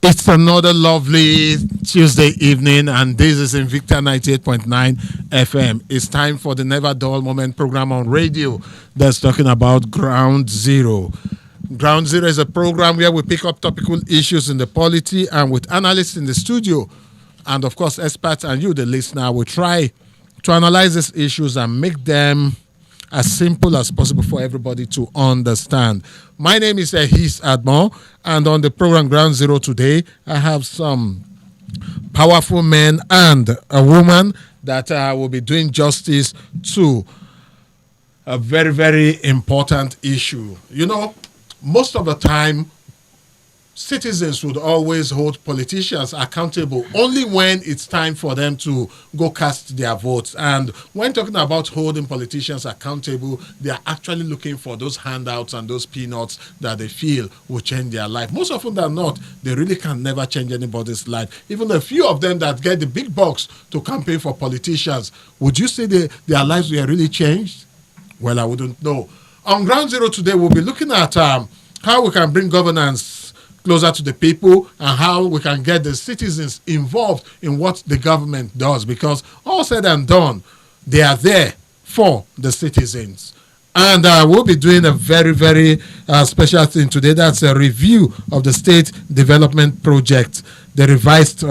It's another lovely Tuesday evening, and this is Invicta 98.9 FM. It's time for the Never Dull Moment program on radio that's talking about Ground Zero. Ground Zero is a program where we pick up topical issues in the polity and with analysts in the studio, and of course, experts and you, the listener, will try to analyze these issues and make them as simple as possible for everybody to understand. My name is Ehis Admo, and on the program Ground Zero today, I have some powerful men and a woman that will be doing justice to a very, very important issue. You know, most of the time, citizens would always hold politicians accountable only when it's time for them to go cast their votes. And when talking about holding politicians accountable, they are actually looking for those handouts and those peanuts that they feel will change their life. Most often than not, they really can never change anybody's life. Even a few of them that get the big bucks to campaign for politicians, would you say their lives were really changed? Well, I wouldn't know. On Ground Zero today, we'll be looking at how we can bring governance closer to the people and how we can get the citizens involved in what the government does, because all said and done, they are there for the citizens. And we'll be doing a very, very special thing today. That's a review of the State Development Project, the revised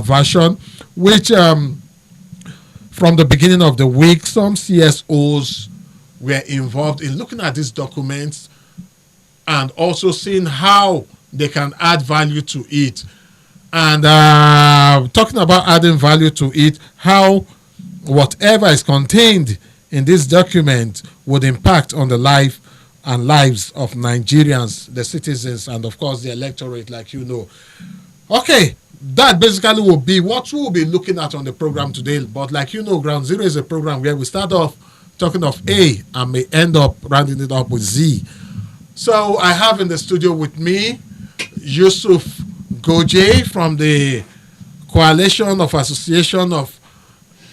version, which from the beginning of the week, some CSOs were involved in looking at these documents and also seeing how they can add value to it. And talking about adding value to it, how whatever is contained in this document would impact on the life and lives of Nigerians, the citizens, and of course the electorate, like you know. Okay, that basically will be what we'll be looking at on the program today. But like you know, Ground Zero is a program where we start off talking of A and may end up rounding it up with Z. So I have in the studio with me Yusuf Goje from the Coalition of Association of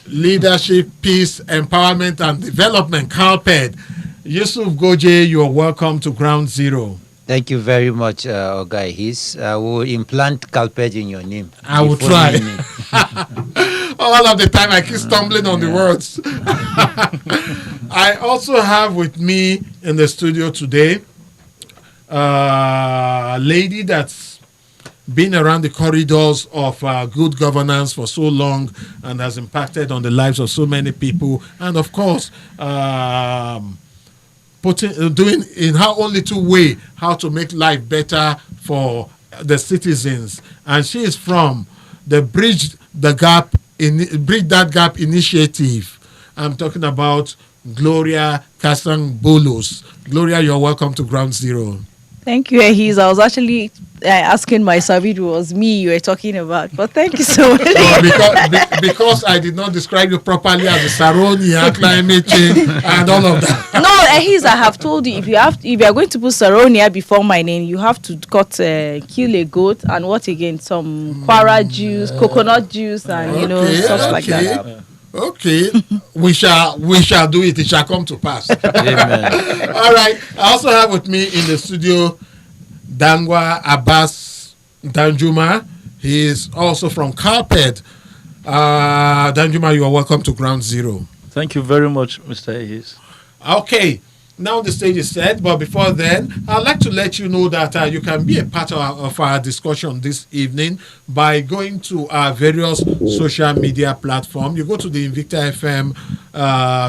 Leadership, Peace, Empowerment and Development, CALPED. Yusuf Goje, you are welcome to Ground Zero. Thank you very much, Oga His. We will implant CALPED in your name. I will try. All of the time I keep stumbling on the words. I also have with me in the studio today a lady that's been around the corridors of good governance for so long and has impacted on the lives of so many people, and of course doing in her own little way how to make life better for the citizens. And she is from the Bridge That Gap initiative. I'm talking about Gloria Kasang Bolos. Gloria, you're welcome to Ground Zero. Thank you, Ehis. I was actually asking myself if it was me you were talking about, but thank you so much. Because I did not describe you properly as a Saronia, climate change, and all of that. No, Ehis, I have told you if you are going to put Saronia before my name, you have to kill a goat and what again? Some quara juice, coconut juice, and stuff like that. Okay, we shall do it. It shall come to pass. Amen. All right. I also have with me in the studio Dangwa Abbas Danjuma. He is also from CALPED. Danjuma, you are welcome to Ground Zero. Thank you very much, Mr. Ehis. Okay. Now the stage is set, but before then, I'd like to let you know that you can be a part of our discussion this evening by going to our various social media platforms. You go to the Invicta FM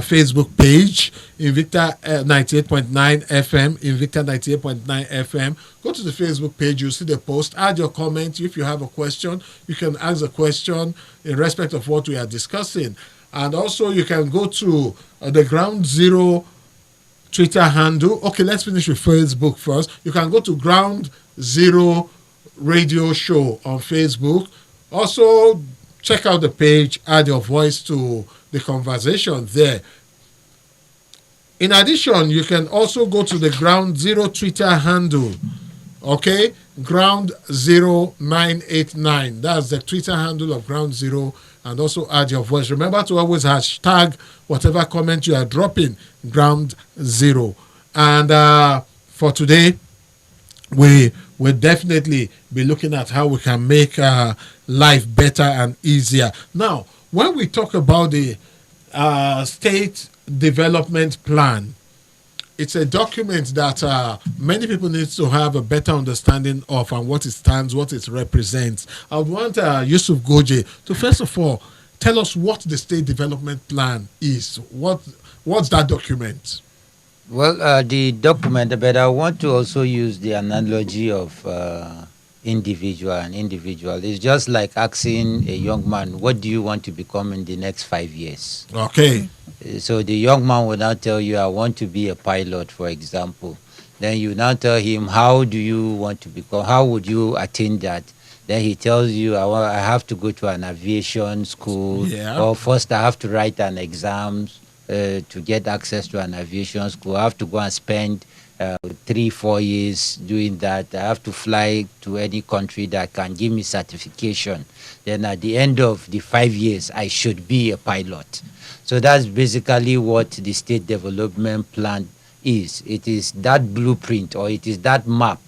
Facebook page, Invicta 98.9 FM, Invicta 98.9 FM. Go to the Facebook page, you'll see the post, add your comment. If you have a question, you can ask a question in respect of what we are discussing. And also you can go to the Ground Zero Twitter handle. Okay, let's finish with Facebook first. You can go to Ground Zero Radio Show on Facebook. Also, check out the page, add your voice to the conversation there. In addition, you can also go to the Ground Zero Twitter handle. Okay, Ground 0989. That's the Twitter handle of Ground Zero. And also add your voice. Remember to always hashtag whatever comment you are dropping, Ground Zero. And for today, we will definitely be looking at how we can make life better and easier. Now, when we talk about the state development plan, it's a document that many people need to have a better understanding of and what it stands, what it represents. I would want Yusuf Goje to first of all tell us what the state development plan is. What's that document? Well, the document, but I want to also use the analogy of individual and individual. It's just like asking a young man, what do you want to become in the next 5 years? Okay. So the young man will now tell you, I want to be a pilot, for example. Then you now tell him, how do you want to become, how would you attain that? Then he tells you, I have to go to an aviation school, Yeah. or first I have to write an exam to get access to an aviation school. I have to go and spend 3-4 years doing that. I have to fly to any country that can give me certification. Then at the end of the 5 years, I should be a pilot. So that's basically what the state development plan is. It is that blueprint, or it is that map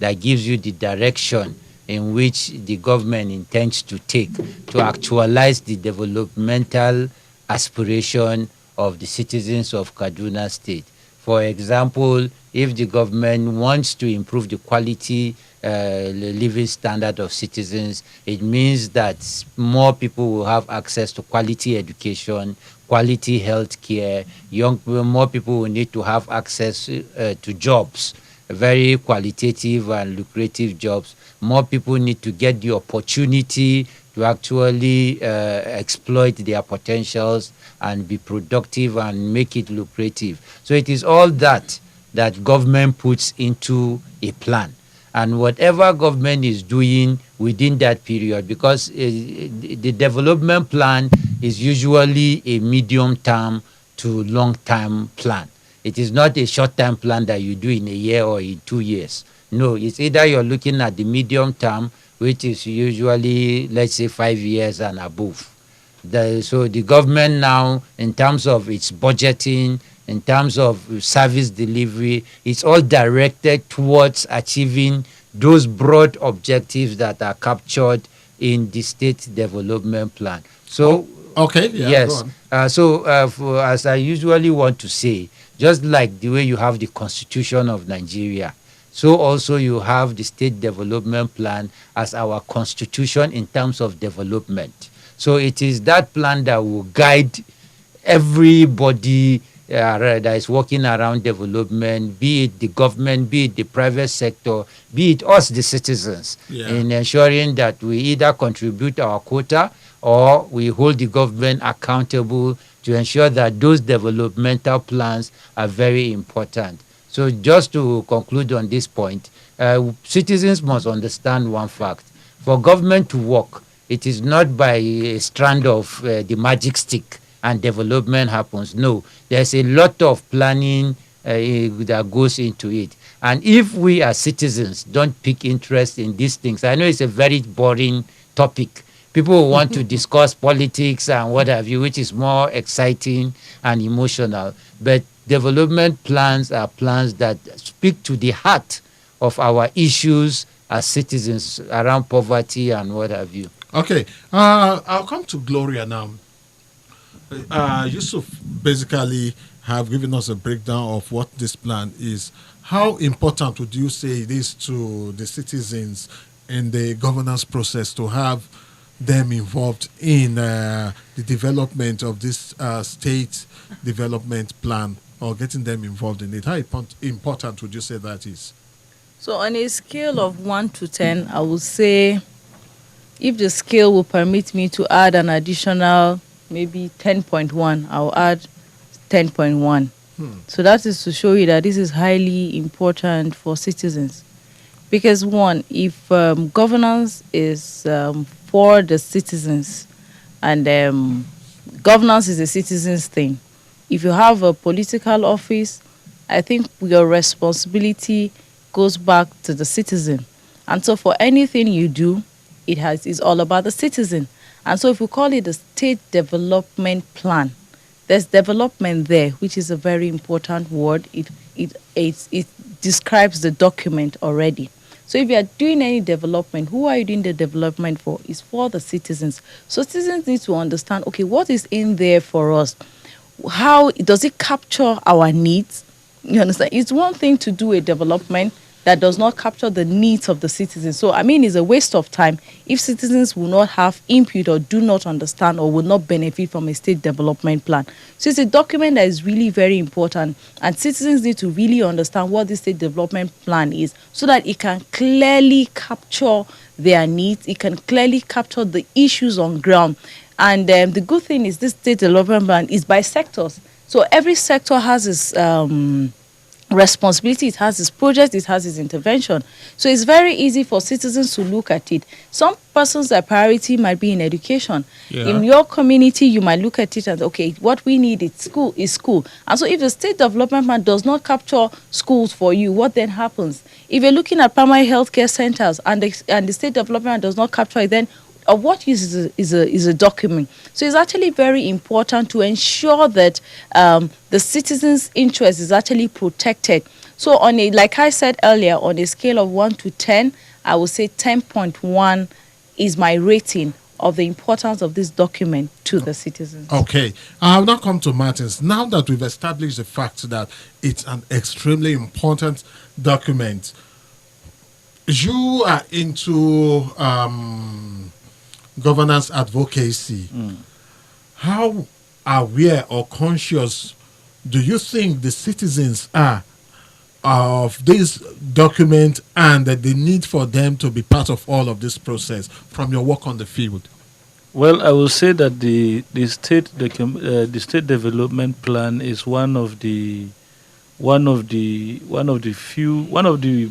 that gives you the direction in which the government intends to take to actualize the developmental aspiration of the citizens of Kaduna State. For example, if the government wants to improve the quality living standard of citizens, it means that more people will have access to quality education, quality health care. More people will need to have access to jobs, very qualitative and lucrative jobs. More people need to get the opportunity to actually exploit their potentials and be productive and make it lucrative. So it is all that government puts into a plan. And whatever government is doing within that period, because the development plan is usually a medium-term to long-term plan. It is not a short-term plan that you do in a year or in 2 years. No, it's either you're looking at the medium term, which is usually, let's say, 5 years and above. So the government now, in terms of its budgeting, in terms of service delivery, it's all directed towards achieving those broad objectives that are captured in the state development plan. So, okay, yeah, yes. As I usually want to say, just like the way you have the Constitution of Nigeria, so also you have the state development plan as our constitution in terms of development. So it is that plan that will guide everybody that is working around development, be it the government, be it the private sector, be it us, the citizens, in ensuring that we either contribute our quota or we hold the government accountable to ensure that those developmental plans are very important. So just to conclude on this point, citizens must understand one fact. For government to work, it is not by a strand of the magic stick and development happens. No, there's a lot of planning that goes into it. And if we as citizens don't pick interest in these things, I know it's a very boring topic. People want to discuss politics and what have you, which is more exciting and emotional. But development plans are plans that speak to the heart of our issues as citizens around poverty and what have you. Okay, I'll come to Gloria now. Yusuf basically have given us a breakdown of what this plan is. How important would you say it is to the citizens in the governance process to have them involved in the development of this state development plan, or getting them involved in it? How important would you say that is? So on a scale of 1 to 10, I would say, if the scale will permit me to add an additional maybe 10.1, I'll add 10.1. So that is to show you that this is highly important for citizens. Because one, if governance is for the citizens, and governance is a citizens thing, if you have a political office, I think your responsibility goes back to the citizen. And so for anything you do, it's all about the citizen. And so if we call it a state development plan, there's development there, which is a very important word. It describes the document already. So if you are doing any development, who are you doing the development for? It's for the citizens. So citizens need to understand, okay, what is in there for us? How does it capture our needs? You understand? It's one thing to do a development that does not capture the needs of the citizens. So, I mean, it's a waste of time if citizens will not have input or do not understand or will not benefit from a state development plan. So, it's a document that is really very important, and citizens need to really understand what the state development plan is so that it can clearly capture their needs, it can clearly capture the issues on ground. And the good thing is this state development plan is by sectors. So, every sector has its responsibility, it has its project, it has its intervention. So it's very easy for citizens to look at it. Some persons' their priority might be in education. Yeah. In your community, you might look at it and okay, what we need is school. And so if the state development plan does not capture schools for you, what then happens? If you're looking at primary healthcare centers and the state development plan does not capture it, then of what use is a document. So it's actually very important to ensure that the citizens' interest is actually protected. So on a, like I said earlier, on a scale of 1 to 10, I would say 10.1 is my rating of the importance of this document to the citizens. Okay, I'll now come to Martins. Now that we've established the fact that it's an extremely important document, you are into governance advocacy. How aware or conscious do you think the citizens are of this document and the need for them to be part of all of this process from your work on the field? Well, I will say that the state development plan is one of the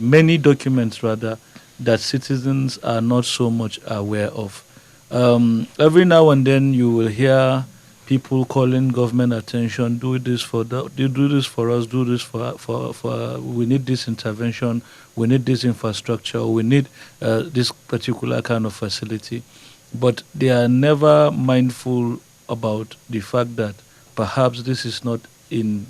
many documents rather that citizens are not so much aware of. Every now and then you will hear people calling government attention, do this for us, do this for we need this intervention, we need this infrastructure, we need this particular kind of facility. But they are never mindful about the fact that perhaps this is not in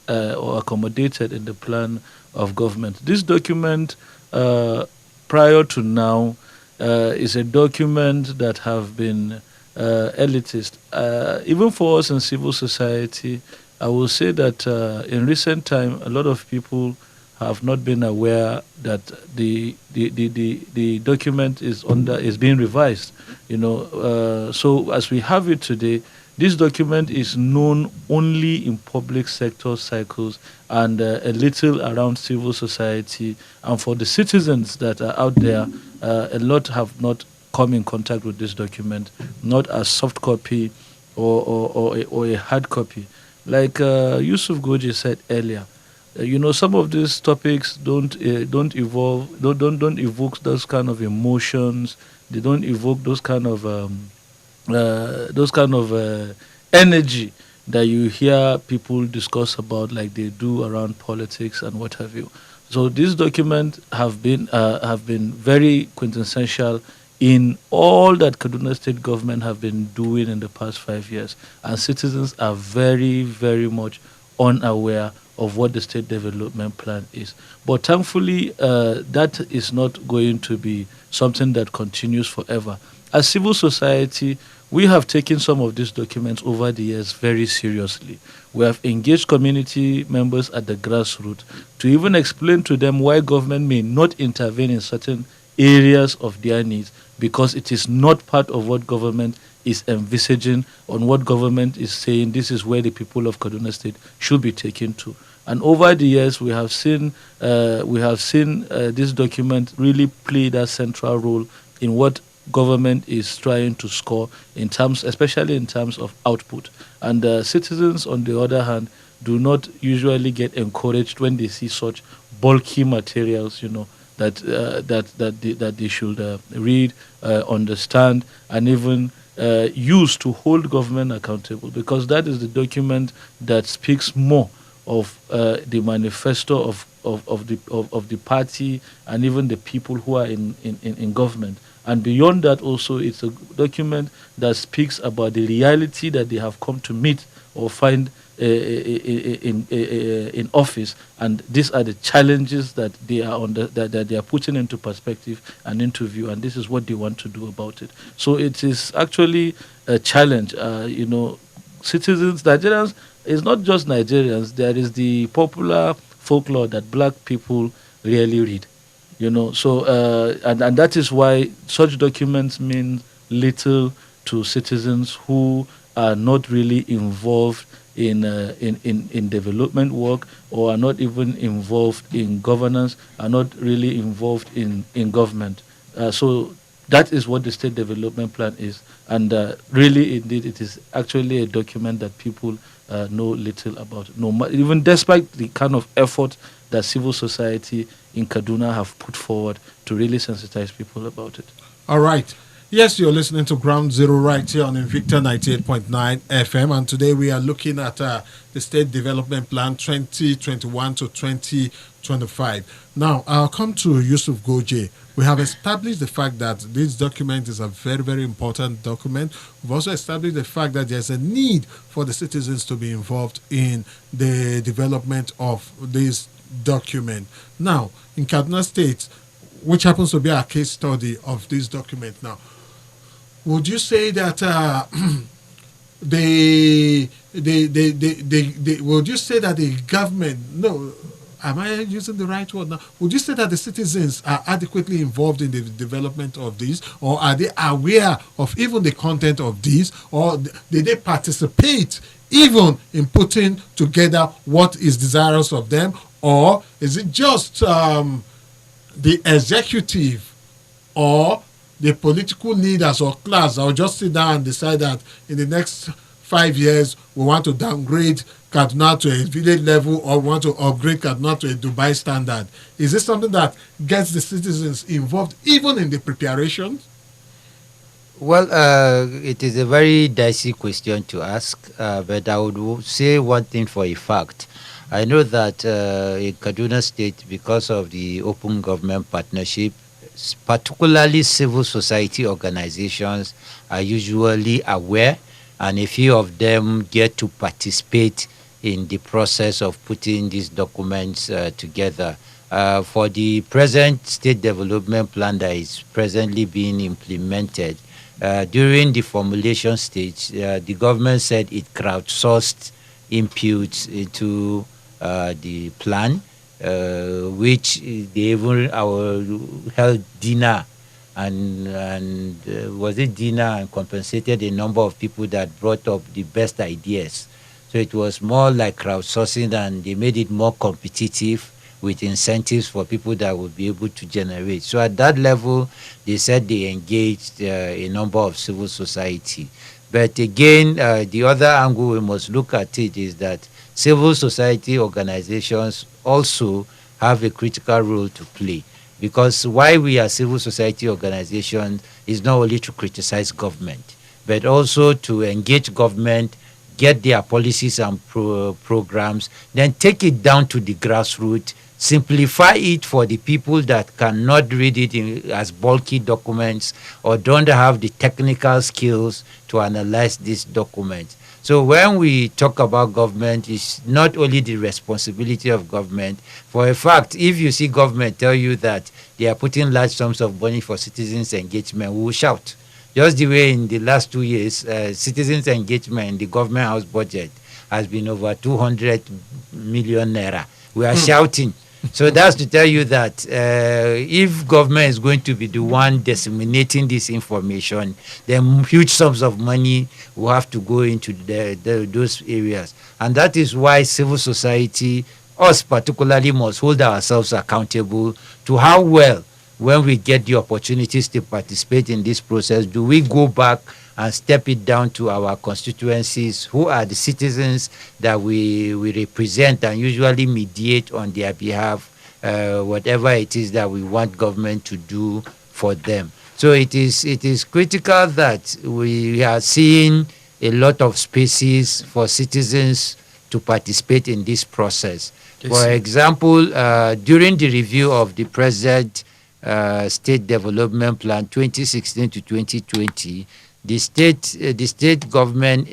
or accommodated in the plan of government. This document, prior to now, is a document that have been elitist. Even for us in civil society, I will say that in recent time, a lot of people have not been aware that the document is being revised. So as we have it today, this document is known only in public sector cycles and a little around civil society. And for the citizens that are out there, a lot have not come in contact with this document, not as soft copy or a hard copy. Like Yusuf Goji said earlier, some of these topics don't evoke those kind of emotions. They don't evoke those kind of energy that you hear people discuss about, like they do around politics and what have you. So these documents have been very quintessential in all that Kaduna State government have been doing in the past 5 years, and citizens are very, very much unaware of what the state development plan is. But thankfully, that is not going to be something that continues forever. As civil society, we have taken some of these documents over the years very seriously. We have engaged community members at the grassroots to even explain to them why government may not intervene in certain areas of their needs, because it is not part of what government is envisaging, on what government is saying this is where the people of Kaduna State should be taken to. And over the years, we have seen this document really play that central role in what government is trying to score in terms, especially in terms of output. And citizens, on the other hand, do not usually get encouraged when they see such bulky materials, that they should read, understand, and even use to hold government accountable, because that is the document that speaks more of the manifesto of the party and even the people who are in government. And beyond that also, it's a document that speaks about the reality that they have come to meet or find in office, and these are the challenges that they are that they are putting into perspective and into view, and this is what they want to do about it. So it is actually a challenge. Citizens, Nigerians, it's not just Nigerians. There is the popular folklore that black people rarely read. So and that is why such documents mean little to citizens who are not really involved in development work, or are not even involved in governance, are not really involved in government. So that is what the state development plan is, and really indeed it is actually a document that people know little about, even despite the kind of effort that civil society in Kaduna have put forward to really sensitize people about it. All right. Yes, you're listening to Ground Zero right here on Invicta 98.9 FM, and today we are looking at the State Development Plan 2021 to 2025. Now, I'll come to Yusuf Goje. We have established the fact that this document is a very, very important document. We've also established the fact that there's a need for the citizens to be involved in the development of this document. Now, in Kaduna State, which happens to be a case study of this document now, would you say that would you say that the government, no, am I using the right word now? Would you say that the citizens are adequately involved in the development of these, or are they aware of even the content of these, or did they participate even in putting together what is desirous of them, or is it just the executive or the political leaders or class that will just sit down and decide that in the next 5 years we want to downgrade Kaduna to a village level, or want to upgrade Kaduna to a Dubai standard? Is this something that gets the citizens involved even in the preparations? Well, it is a very dicey question to ask, but I would say one thing for a fact. I know that in Kaduna State, because of the open government partnership, particularly civil society organizations are usually aware, and a few of them get to participate in the process of putting these documents together. For the present state development plan that is presently being implemented, during the formulation stage, the government said it crowdsourced inputs into the plan, which they even held dinner and was it dinner and compensated a number of people that brought up the best ideas. So it was more like crowdsourcing, and they made it more competitive with incentives for people that would be able to generate. So at that level, they said they engaged a number of civil society. But again, the other angle we must look at it is that civil society organizations also have a critical role to play, because why we are civil society organizations is not only to criticize government, but also to engage government, get their policies and programs, then take it down to the grassroots, simplify it for the people that cannot read it as bulky documents or don't have the technical skills to analyze these documents. So when we talk about government, it's not only the responsibility of government. For a fact, if you see government tell you that they are putting large sums of money for citizens' engagement, we will shout. Just the way in the last 2 years, citizens' engagement in the government house budget has been over 200 million naira. We are shouting. So that's to tell you that if government is going to be the one disseminating this information, then huge sums of money will have to go into those areas. And that is why civil society, us particularly, must hold ourselves accountable to how well, when we get the opportunities to participate in this process, do we go back and step it down to our constituencies, who are the citizens that we represent, and usually mediate on their behalf whatever it is that we want government to do for them. So it is critical that we are seeing a lot of spaces for citizens to participate in this process. For example, during the review of the present State Development Plan 2016 to 2020, the state government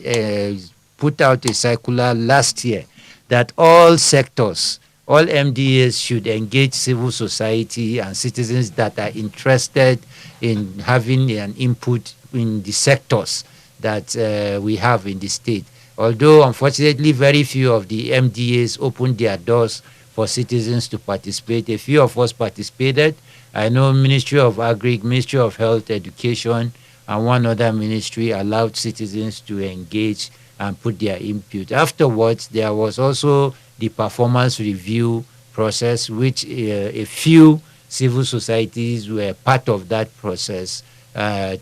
put out a circular last year that all sectors, all MDAs should engage civil society and citizens that are interested in having an input in the sectors that we have in the state. Although, unfortunately, very few of the MDAs opened their doors for citizens to participate. A few of us participated. I know Ministry of Agri, Ministry of Health, Education, and one other ministry allowed citizens to engage and put their input. Afterwards, there was also the performance review process, which a few civil societies were part of that process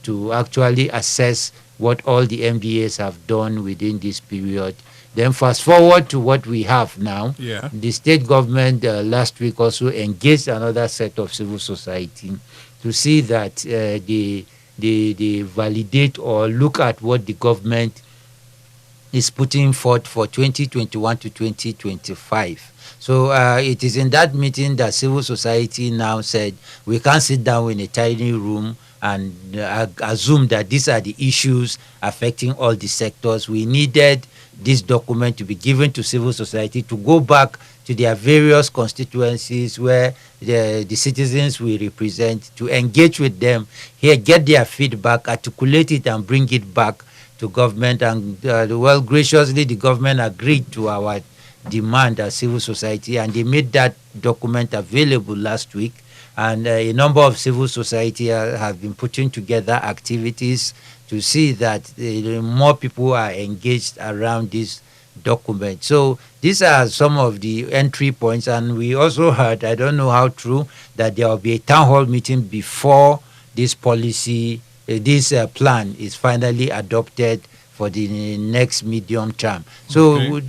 to actually assess what all the MDAs have done within this period. Then fast forward to what we have now. Yeah. The state government last week also engaged another set of civil society to see that they validate or look at what the government is putting forth for 2021 to 2025. So it is in that meeting that civil society now said we can't sit down in a tiny room and assume that these are the issues affecting all the sectors. We needed this document to be given to civil society to go back to their various constituencies where the citizens we represent, to engage with them here, get their feedback, articulate it and bring it back to government. And well, graciously the government agreed to our demand as civil society, and they made that document available last week. And a number of civil society have been putting together activities to see that more people are engaged around this document. So these are some of the entry points. And we also heard, I don't know how true, that there will be a town hall meeting before this policy, this plan is finally adopted for the next medium term. So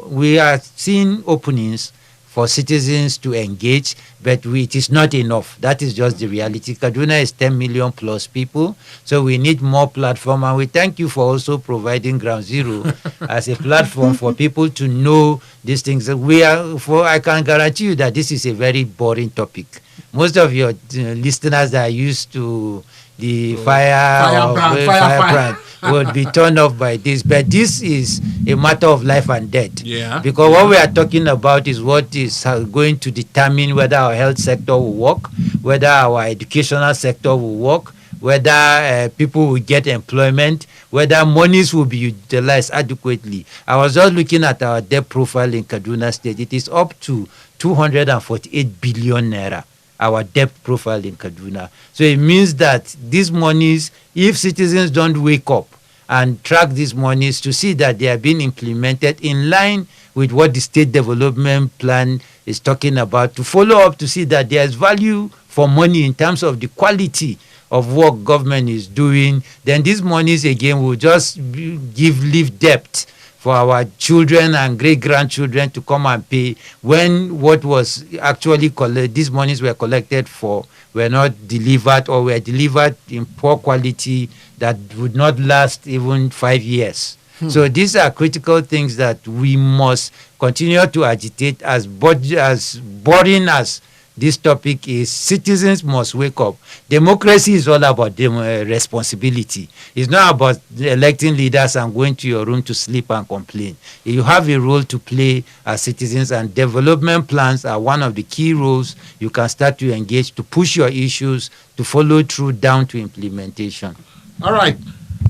we are seeing openings for citizens to engage, but it is not enough. That is just the reality. Kaduna is 10 million plus people, so we need more platform. And we thank you for also providing Ground Zero as a platform for people to know these things. I can guarantee you that this is a very boring topic. Most of your listeners that are used to the firebrand would be turned off by this, but this is a matter of life and death. Yeah. Because what we are talking about is what is going to determine whether our health sector will work, whether our educational sector will work, whether people will get employment, whether monies will be utilized adequately. I was just looking at our debt profile in Kaduna State. It is up to 248 billion naira. Our debt profile in Kaduna. So it means that these monies, if citizens don't wake up and track these monies to see that they are being implemented in line with what the state development plan is talking about, to follow up to see that there is value for money in terms of the quality of what government is doing, then these monies again will just leave debt for our children and great-grandchildren to come and pay when what was actually these monies were collected for were not delivered, or were delivered in poor quality that would not last even 5 years. So these are critical things that we must continue to agitate. As boring as this topic is, citizens must wake up. Democracy is all about responsibility. It's not about electing leaders and going to your room to sleep and complain. You have a role to play as citizens, and development plans are one of the key roles you can start to engage to push your issues to follow through down to implementation. All right.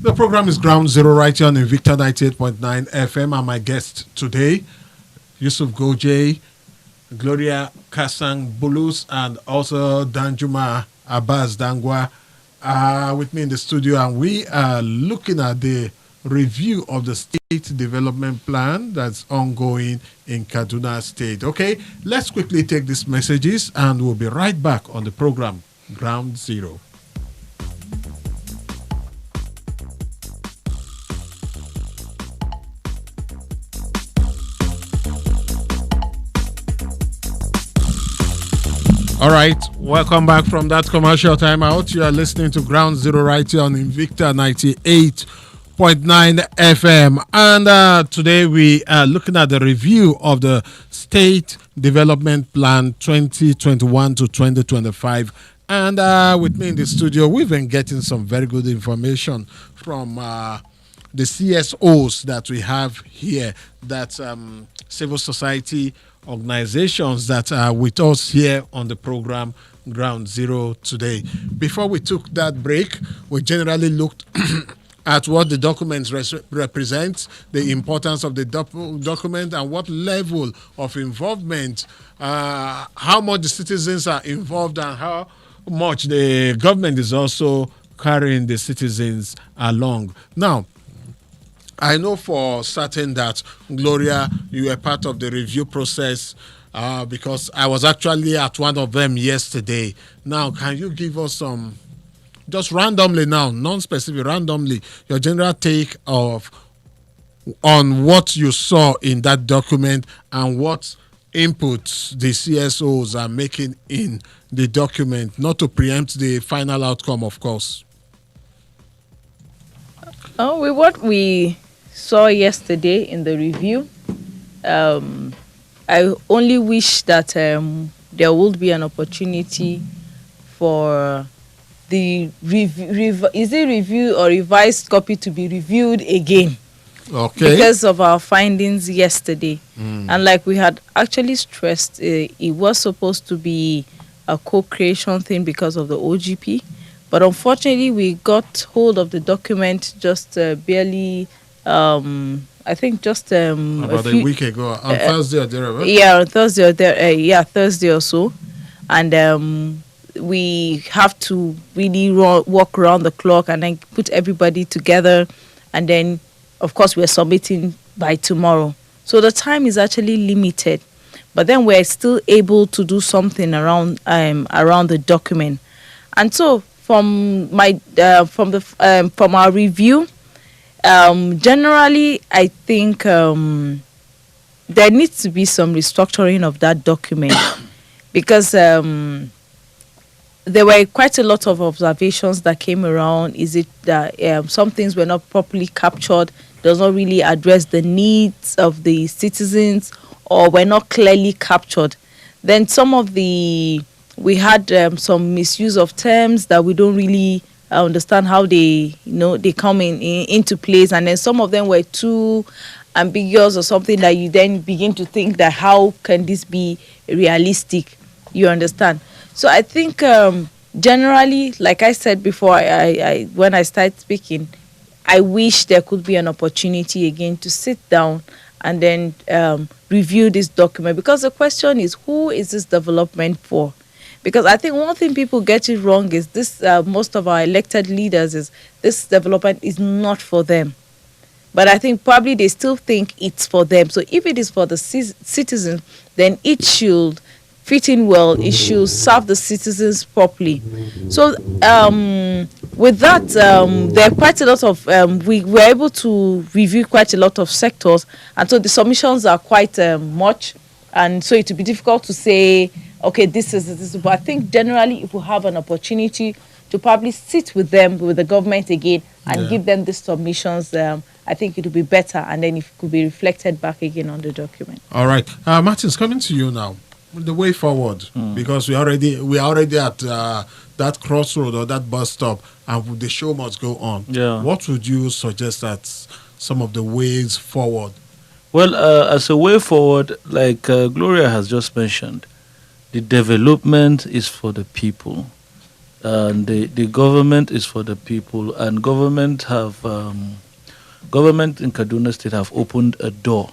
The program is Ground Zero right here on Invicta 98.9 FM. And my guest today, Yusuf Goje, Gloria Kasang Bulus, and also Danjuma Abbas Dangwa are with me in the studio, and we are looking at the review of the state development plan that's ongoing in Kaduna State. Okay, let's quickly take these messages and we'll be right back on the program Ground Zero. All right, welcome back from that commercial timeout. You are listening to Ground Zero right here on Invicta 98.9 FM. And today we are looking at the review of the State Development Plan 2021 to 2025. And with me in the studio, we've been getting some very good information from the CSOs that we have here, that civil society organizations that are with us here on the program Ground Zero today. Before we took that break, we generally looked at what the documents represent, the importance of the document, and what level of involvement, how much the citizens are involved, and how much the government is also carrying the citizens along. Now, I know for certain that, Gloria, you were part of the review process because I was actually at one of them yesterday. Now, can you give us some, just randomly now, non-specific, randomly, your general take on what you saw in that document and what inputs the CSOs are making in the document, not to preempt the final outcome, of course? With what we saw yesterday in the review, I only wish that there would be an opportunity for the review or revised copy to be reviewed again. Okay. Because of our findings yesterday. And like we had actually stressed, it was supposed to be a co-creation thing because of the OGP. But unfortunately, we got hold of the document just barely, I think just about a week ago, on Thursday or thereabout. Yeah, on Thursday or Thursday or so. And we have to really walk around the clock and then put everybody together. And then, of course, we're submitting by tomorrow. So the time is actually limited. But then we're still able to do something around the document. And so from our review, generally, I think there needs to be some restructuring of that document because there were quite a lot of observations that came around. Is it that some things were not properly captured, does not really address the needs of the citizens, or were not clearly captured? Then we had some misuse of terms that we don't really understand how they come into place, and then some of them were too ambiguous or something that you then begin to think that how can this be realistic? You understand? So I think generally, like I said before, I when I started speaking, I wish there could be an opportunity again to sit down and then review this document, because the question is, who is this development for? Because I think one thing people get it wrong is this, most of our elected leaders, is this development is not for them. But I think probably they still think it's for them. So if it is for the citizens, then it should fit in well, it should serve the citizens properly. So with that, there are quite a lot of, we were able to review quite a lot of sectors, and so the submissions are quite much, and so it will be difficult to say, okay, this is, but I think generally if we have an opportunity to probably sit with them, with the government again, and give them the submissions, I think it will be better, and then it could be reflected back again on the document. All right. Martins, coming to you now. The way forward, because we are already at that crossroad or that bus stop, and the show must go on. Yeah. What would you suggest as some of the ways forward? Well, as a way forward, like Gloria has just mentioned, the development is for the people, and the government is for the people, and government in Kaduna State have opened a door.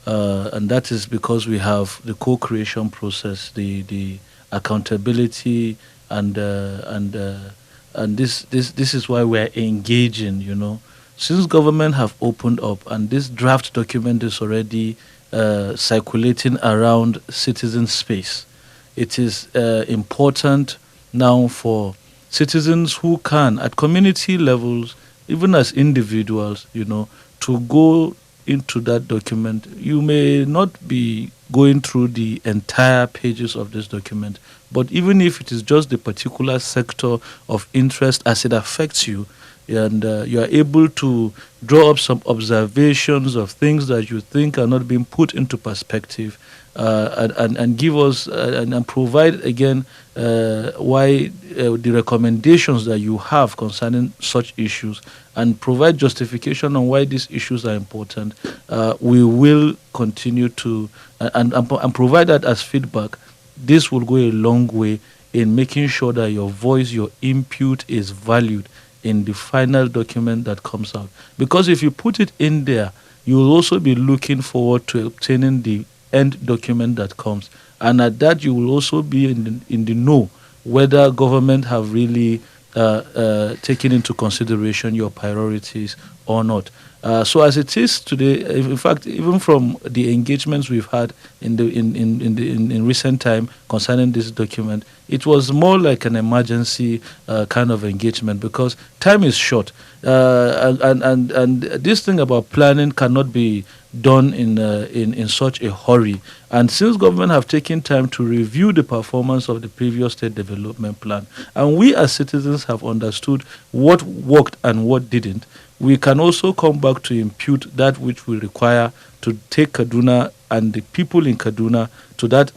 And that is because we have the co-creation process, the accountability, and this is why we are engaging. Since government have opened up, and this draft document is already circulating around citizen space, it is important now for citizens who can, at community levels, even as individuals, to go into that document. You may not be going through the entire pages of this document, but even if it is just the particular sector of interest as it affects you, and you are able to draw up some observations of things that you think are not being put into perspective, and give us and provide again why the recommendations that you have concerning such issues and provide justification on why these issues are important, we will continue to and provide that as feedback. This will go a long way in making sure that your voice, your input is valued in the final document that comes out. Because if you put it in there, you will also be looking forward to obtaining the end document that comes. And at that, you will also be in the know whether government have really taken into consideration your priorities or not. So as it is today, in fact, even from the engagements we've had in recent time concerning this document, it was more like an emergency kind of engagement because time is short, and this thing about planning cannot be done in such a hurry. And since government have taken time to review the performance of the previous state development plan, and we as citizens have understood what worked and what didn't, we can also come back to impute that which we require to take Kaduna and the people in Kaduna to that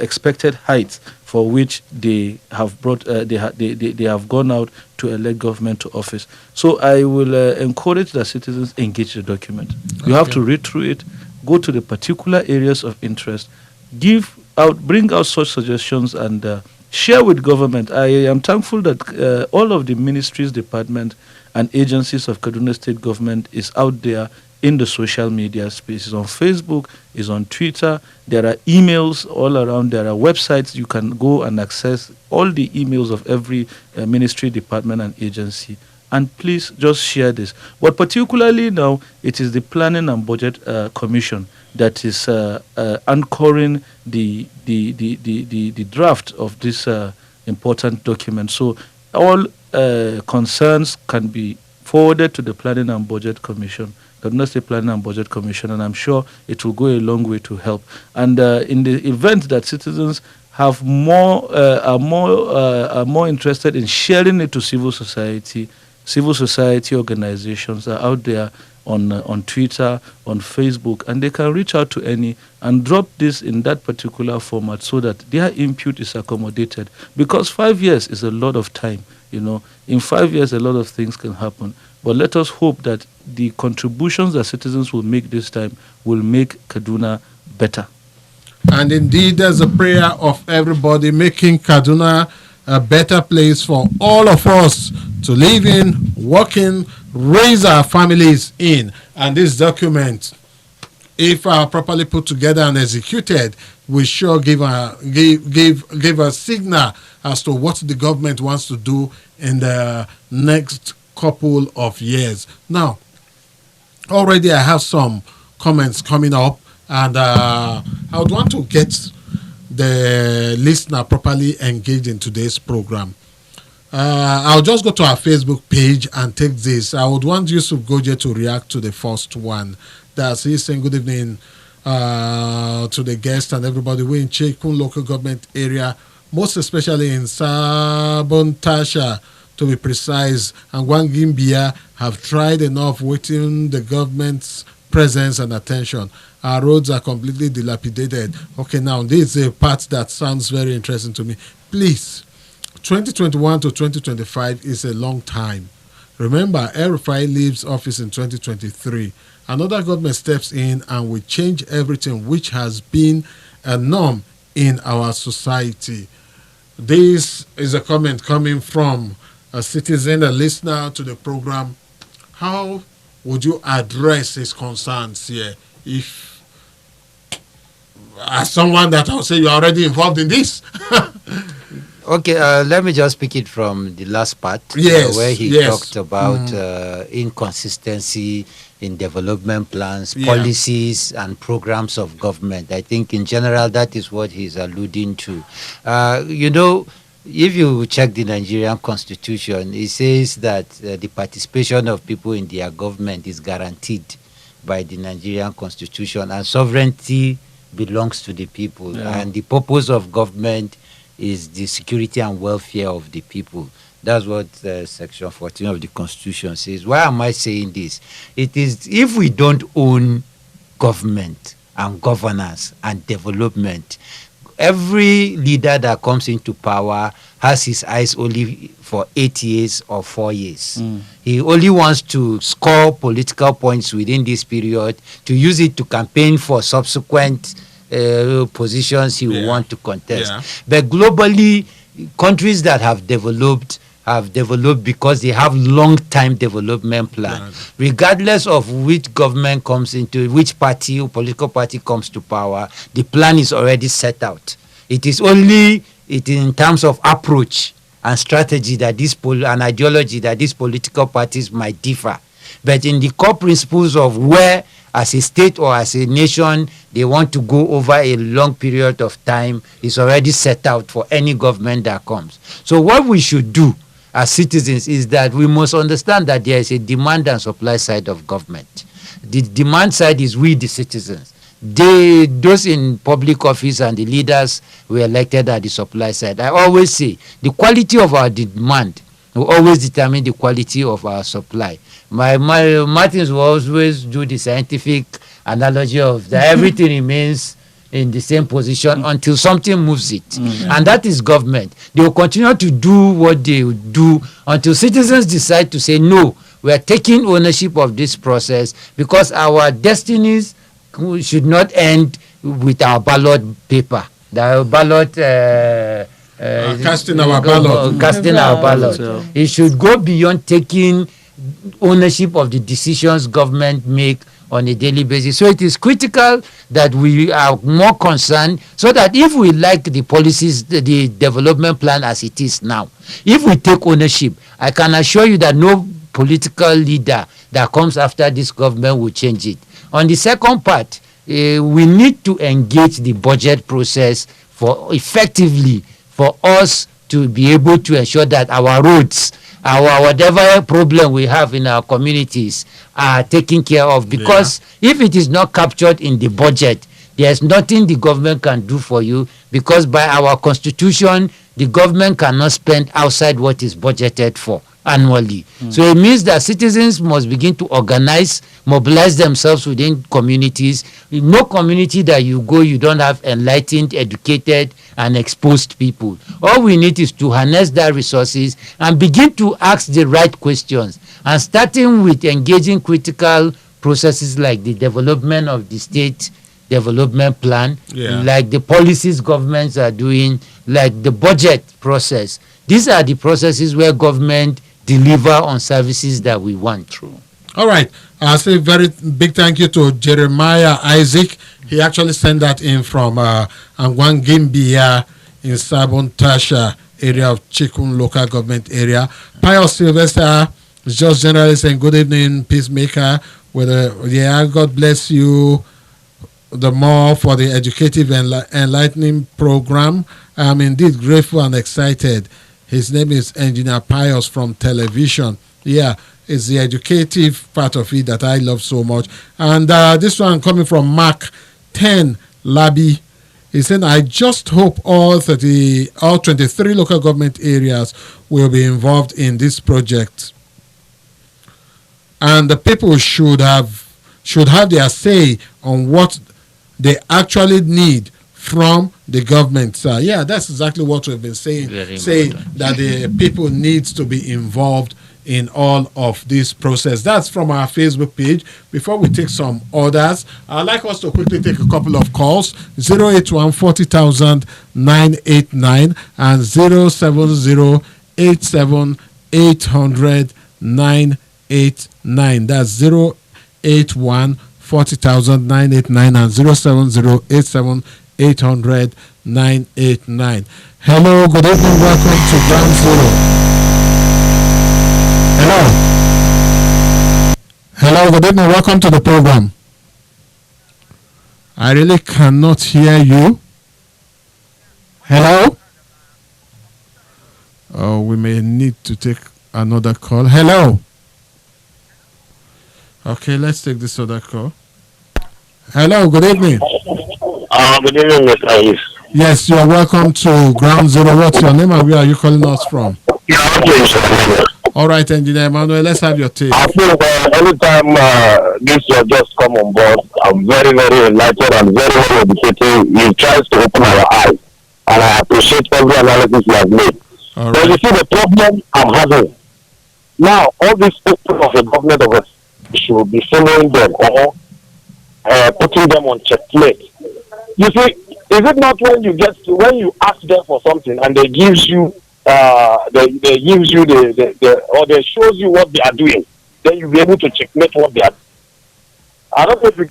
expected heights for which they have brought they have gone out to elect government to office. So I will encourage the citizens engage the document. You have to read through it, go to the particular areas of interest, bring out such suggestions and share with government. I am thankful that all of the ministries, departments, and agencies of Kaduna State government is out there in the social media space. It's on Facebook, it's on Twitter. There are emails all around. There are websites. You can go and access all the emails of every ministry, department, and agency. And please just share this. But particularly now, it is the Planning and Budget Commission that is anchoring the draft of this important document. So all concerns can be forwarded to the Planning and Budget Commission, Kaduna State Planning and Budget Commission, and I'm sure it will go a long way to help. And in the event that citizens have are more interested in sharing it to civil society organizations are out there on Twitter, on Facebook, and they can reach out to any and drop this in that particular format so that their input is accommodated. Because 5 years is a lot of time. In 5 years, a lot of things can happen. But let us hope that the contributions that citizens will make this time will make Kaduna better. And indeed, there's a prayer of everybody making Kaduna a better place for all of us to live in, work in, raise our families in. And this document, if properly put together and executed, will sure give a signal as to what the government wants to do in the next couple of years. Now, already I have some comments coming up, and I would want to get the listener properly engaged in today's program. I'll just go to our Facebook page and take this. I would want Yusuf Goje to react to the first one. That's he's saying good evening to the guest and everybody. We're in Chekun local government area, most especially in Sabontasha, to be precise, and Wangimbia have tried enough waiting the government's presence and attention. Our roads are completely dilapidated. Okay, now this is a part that sounds very interesting to me. Please, 2021 to 2025 is a long time. Remember, El-Rufai leaves office in 2023. Another government steps in and will change everything which has been a norm in our society. This is a comment coming from a citizen, a listener to the program. How would you address his concerns here? If, as someone that I'll say you're already involved in this. Okay, let me just pick it from the last part, where he talked about inconsistency in development plans, policies, and programs of government. I think in general that is what he's alluding to. If you check the Nigerian constitution, it says that the participation of people in their government is guaranteed by the Nigerian constitution, and sovereignty belongs to the people. And the purpose of government is the security and welfare of the people. That's what Section 14 of the Constitution says. Why am I saying this? It is if we don't own government and governance and development, every leader that comes into power has his eyes only for 8 years or 4 years. He only wants to score political points within this period to use it to campaign for subsequent positions he will want to contest. But globally, countries that have developed because they have long-time development plan. Regardless of which government comes into, which party or political party comes to power, the plan is already set out. It is only in terms of approach and strategy that and ideology that these political parties might differ. But in the core principles of where, as a state or as a nation, they want to go over a long period of time is already set out for any government that comes. So what we should do as citizens is that we must understand that there is a demand and supply side of government. The demand side is we, the citizens. Those in public office and the leaders were elected at the supply side. I always say the quality of our demand will always determine the quality of our supply. Martins will always do the scientific analogy of that everything remains in the same position until something moves it. And that is government. They will continue to do what they do until citizens decide to say, no, we are taking ownership of this process because our destinies should not end with our ballot paper. The ballot... casting our ballot. It should go beyond taking ownership of the decisions government make on a daily basis. So it is critical that we are more concerned so that if we like the policies, the development plan as it is now, if we take ownership, I can assure you that no political leader that comes after this government will change it. On the second part, we need to engage the budget process effectively for us to be able to ensure that our roads, our whatever problem we have in our communities are taken care of, because if it is not captured in the budget, there's nothing the government can do for you, because by our constitution the government cannot spend outside what is budgeted for annually. So it means that citizens must begin to organize, mobilize themselves within communities. In no community that you go, you don't have enlightened, educated, and exposed people. All we need is to harness that resources and begin to ask the right questions, and starting with engaging critical processes like the development of the state development plan, like the policies governments are doing, like the budget process. These are the processes where government deliver on services that we want through. All right. I'll say very big thank you to Jeremiah Isaac. He actually sent that in from Angwangimbia in Sabon Tasha area of Chikun local government area. Pius Sylvester is just generally saying good evening, Peacemaker. God bless you the more for the educative and enlightening program. I'm indeed grateful and excited. His name is Engineer Pius from television. Yeah, it's the educative part of it that I love so much. And this one coming from Mark 10 Labi. He said, I just hope all 23 local government areas will be involved in this project. And the people should have their say on what they actually need from the government. Yeah, that's exactly what we've been saying. That the people need to be involved in all of this process. That's from our Facebook page. Before we take some orders, I'd like us to quickly take a couple of calls. 081 40,000 989 and 070 87 800 989. That's 081 40,000 989 and 070 87 800 989. Hello, good evening, welcome to Ground Zero. Hello, good evening, welcome to the program. I really cannot hear you. Hello? Oh, we may need to take another call. Hello? Okay, let's take this other call. Hello, good evening. Good evening, Mr. Ayis. Yes, you are welcome to Ground Zero. What's your name and where are you calling us from? All right, Engineer Emmanuel, let's have your take. I think every time this just come on board, I'm very, very enlightened and very, very educated. He tries to open our eyes. and I appreciate every analysis you have made. All But you right. see the problem I'm having now. All these people of the government of a should be following them or putting them on checkmate. You see, is it not when you ask them for something and they gives you they gives you the or they shows you what they are doing, then you'll be able to checkmate what they are. I don't know if you,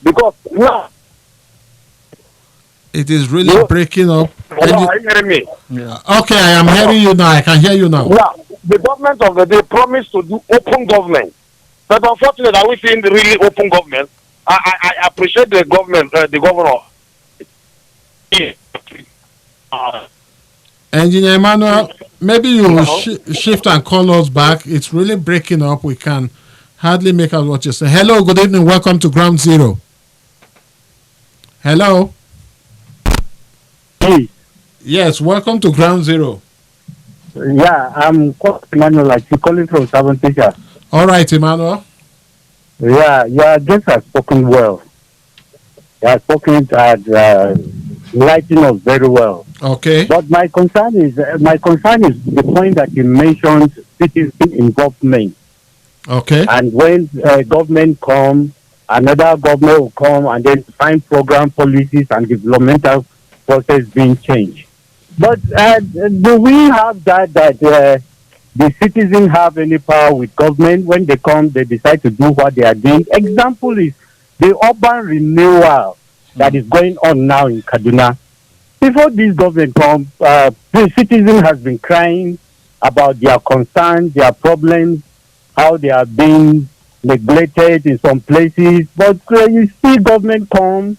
because now It is really you, breaking up. hello, are you hearing me? Yeah. Okay, I am hearing you now. I can hear you now. Now the government of the day promised to do open government, but unfortunately, are we seeing the really open government? I appreciate the government, the governor. Engineer Emmanuel, maybe you will Hello? shift and call us back. It's really breaking up. We can hardly make out what you're saying. Hello, good evening. Welcome to Ground Zero. Hello. Hey, Yes, welcome to Ground Zero. yeah, I'm Emmanuel, like you calling from Seven Teacher. All right, Emmanuel. Yeah, yeah, guest has spoken well. He has spoken and lighting us very well. Okay. But my concern is the point that you mentioned, citizen involvement. Okay. And when government come, another government will come and then find program policies and developmental process being changed. But do we have that the citizens have any power with government? When they come, they decide to do what they are doing. Example is the urban renewal that is going on now in Kaduna. Before this government come, the citizen has been crying about their concerns, their problems, how they are being neglected in some places. But you see government come,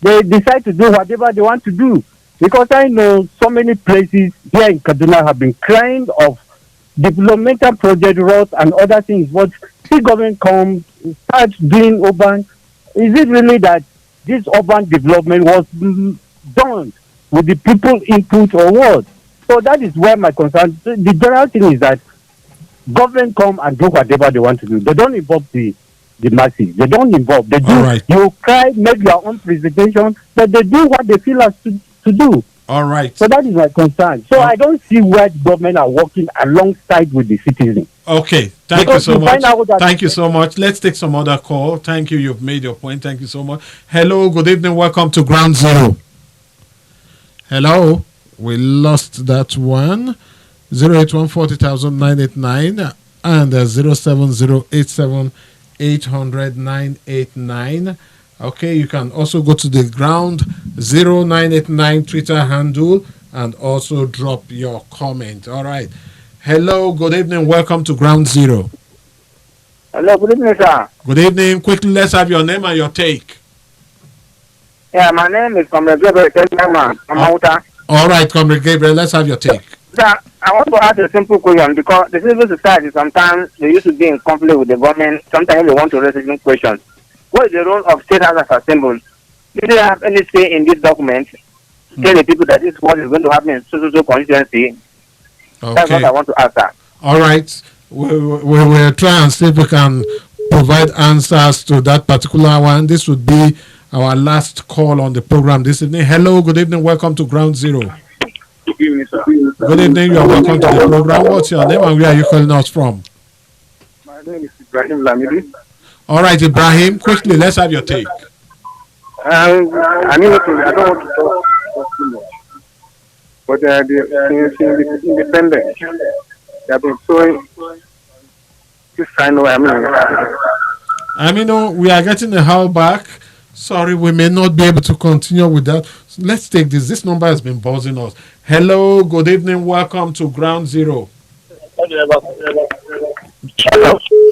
they decide to do whatever they want to do. Because I know so many places here in Kaduna have been crying of developmental project roads and other things. But see government come, start doing urban. Is it really that this urban development was done with the people input or what? So that is where my concern. The general thing is that government come and do whatever they want to do. They don't involve the masses. They don't involve. They do. All right. You cry, make your own presentation, but they do what they feel as to do. All right. So that is my concern. So I don't see where the government are working alongside with the citizens. Okay. Thank you Because so you much. find out that- Thank you so much. Let's take some other call. Thank you. You've made your point. Thank you so much. Hello. Good evening. Welcome to Ground Zero. Hello. We lost that one. 081400989 and 07087800989. Okay, you can also go to the Ground 0989 Twitter handle and also drop your comment. All right. Hello, good evening. Welcome to Ground Zero. Hello, good evening, sir. Good evening. Quickly, let's have your name and your take. Yeah, my name is Comrade Gabriel Kelman. I'm Mauta. All right, Comrade Gabriel, let's have your take. Sir, I want to ask a simple question because the civil society sometimes they used to be in conflict with the government. Sometimes they want to raise certain questions. What is the role of state house assemblies? Do they have any say in this document? Tell the people that this is what is going to happen in so constituency. That's what I Okay. want to ask, sir. All right. We will try and see if we can provide answers to that particular one. This would be our last call on the program this evening. Hello, good evening. Welcome to Ground Zero. Good evening, sir. Good evening. You are welcome to the program. What's your name and where are you calling us from? My name is Ibrahim Lamidi. All right, Ibrahim. Quickly, let's have your take. I mean, I don't want to talk too much, but the independent, they have been showing this kind of, I mean, we are getting a howl back. Sorry, we may not be able to continue with that. So let's take this. This number has been buzzing us. Hello, good evening. Welcome to Ground Zero.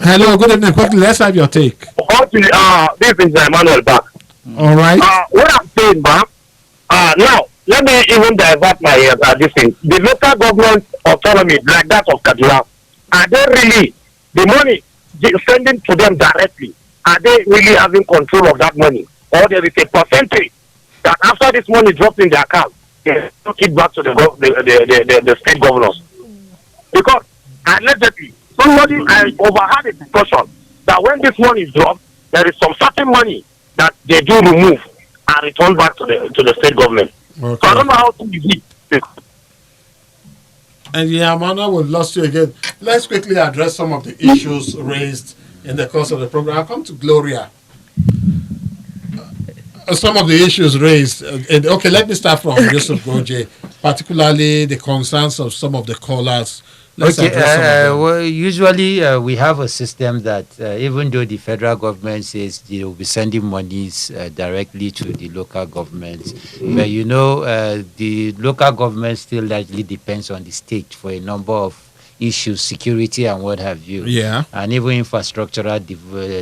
Hello, good evening. Quickly, let's have your take. This is Emmanuel back. All right. What I'm saying, back, now, let me even divert my this thing. The local government autonomy, like that of Kaduna, are they really, the money sending to them directly, are they really having control of that money? Or there is a percentage that after this money drops in their account, they took it back to the state governors? Because allegedly, somebody I overheard a discussion that when this money is dropped, there is some certain money that they do remove and return back to the state government. So I don't know how to use it. And yeah, Amanda, we've lost you again. Let's quickly address some of the issues raised in the course of the program. I'll come to Gloria. Some of the issues raised. Okay, let me start from Yusuf Goje, particularly the concerns of some of the callers. Let's address some of them. Well, usually we have a system that even though the federal government says they will be sending monies directly to the local governments, but the local government still largely depends on the state for a number of issues, security and what have you, and even infrastructural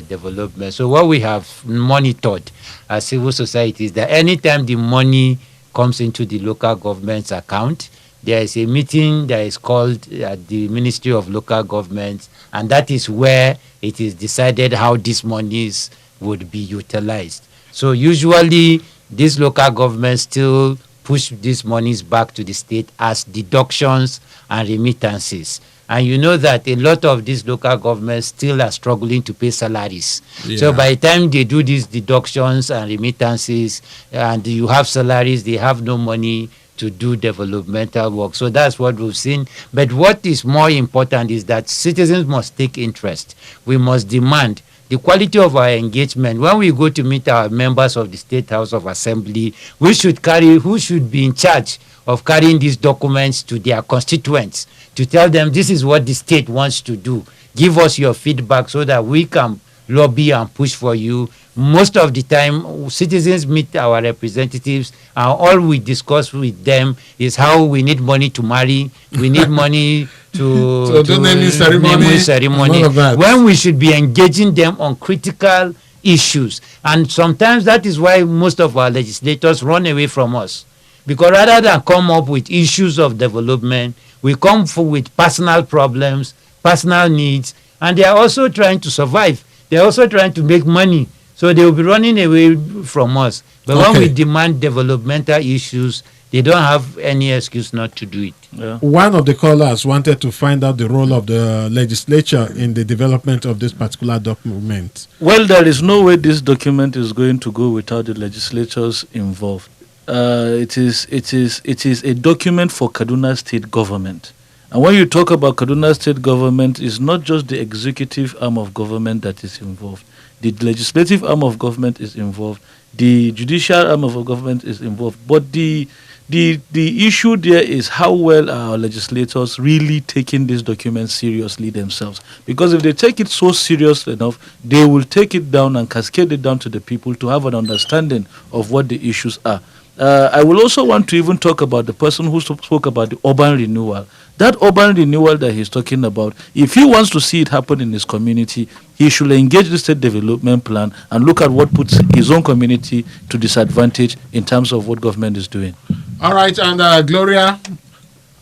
development. So what we have monitored as civil society is that anytime the money comes into the local government's account, there is a meeting that is called at the Ministry of Local Government, and that is where it is decided how these monies would be utilized. So usually these local governments still push these monies back to the state as deductions and remittances. And you know that a lot of these local governments still are struggling to pay salaries. So by the time they do these deductions and remittances and you have salaries, they have no money to do developmental work. So that's what we've seen. But what is more important is that citizens must take interest. We must demand the quality of our engagement. When we go to meet our members of the State House of Assembly, who should be in charge of carrying these documents to their constituents to tell them this is what the state wants to do. Give us your feedback so that we can lobby and push for you. Most of the time, citizens meet our representatives, and all we discuss with them is how we need money to marry, we need money to do naming ceremony, when we should be engaging them on critical issues. And sometimes that is why most of our legislators run away from us, because rather than come up with issues of development, we come with personal problems, personal needs, and they are also trying to survive. They are also trying to make money. So they will be running away from us. But when we demand developmental issues, they don't have any excuse not to do it. Yeah. One of the callers wanted to find out the role of the legislature in the development of this particular document. Well, there is no way this document is going to go without the legislators involved. It is a document for Kaduna State government. And when you talk about Kaduna State government, it's not just the executive arm of government that is involved. The legislative arm of government is involved. The judicial arm of government is involved. But the issue there is how well our legislators really taking this document seriously themselves. Because if they take it so serious enough, they will take it down and cascade it down to the people to have an understanding of what the issues are. I will also want to even talk about the person who spoke about the urban renewal. That urban renewal that he's talking about, if he wants to see it happen in his community, he should engage the state development plan and look at what puts his own community to disadvantage in terms of what government is doing. All right, and Gloria,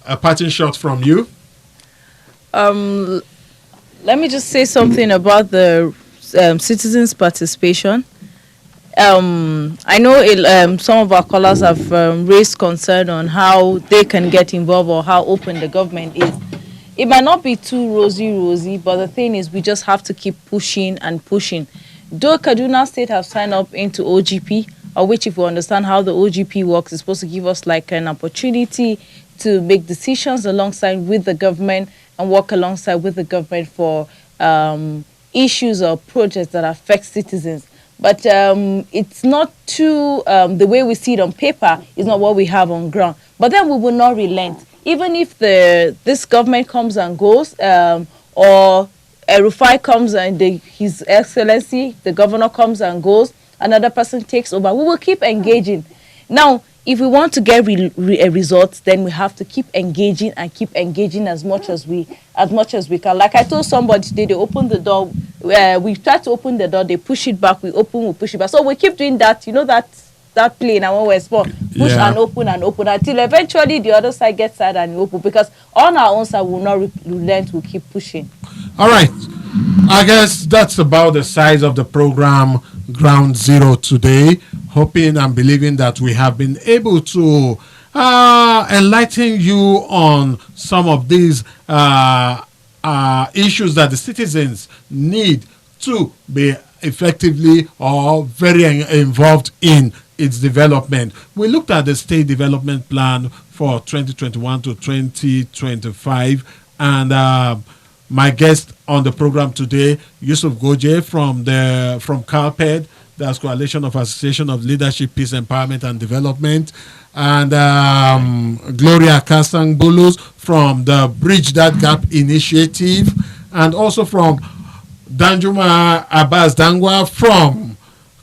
a parting shot from you. Let me just say something about the citizens' participation. I know some of our callers have raised concern on how they can get involved or how open the government is. It might not be too rosy, but the thing is we just have to keep pushing and pushing. Though Kaduna State have signed up into OGP, or which if we understand how the OGP works, it's supposed to give us like an opportunity to make decisions alongside with the government and work alongside with the government for issues or projects that affect citizens. But it's not too, the way we see it on paper is not what we have on ground. But then we will not relent. Even if this government comes and goes, or Rufai comes and His Excellency, the governor comes and goes, another person takes over, we will keep engaging. Now, if we want to get results, then we have to keep engaging and keep engaging as much as we can. Like I told somebody today, they opened the door. We try to open the door, they push it back. We open, we push it back. So we keep doing that. You know that plane and when we're small, push and open until eventually the other side gets sad and you open. Because on our own side, we'll not relent. We'll keep pushing. All right. I guess that's about the size of the program Ground Zero today. Hoping and believing that we have been able to enlighten you on some of these issues that the citizens need to be effectively or very involved in its development. We looked at the state development plan for 2021 to 2025, and my guest on the program today, Yusuf Goje from CALPED, that's Coalition of Association of Leadership, Peace, Empowerment and Development, and Gloria Kasang-Bulus from the Bridge That Gap Initiative, and also from Danjuma Abbas Dangwa from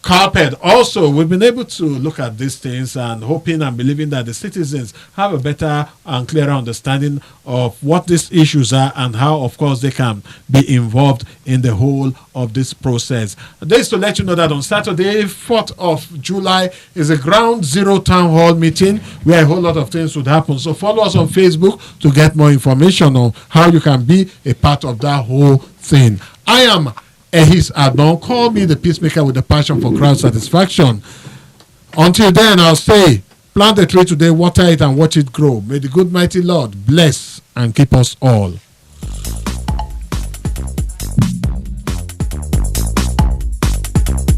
CALPED. Also, we've been able to look at these things and hoping and believing that the citizens have a better and clearer understanding of what these issues are and how, of course, they can be involved in the whole of this process. Just to let you know that on Saturday, 4th of July, is a Ground Zero Town Hall meeting where a whole lot of things would happen. So follow us on Facebook to get more information on how you can be a part of that whole thing. I am Ehis Adon. Call me the peacemaker with a passion for crowd satisfaction. Until then, I'll say, plant a tree today, water it and watch it grow. May the good mighty Lord bless and keep us all.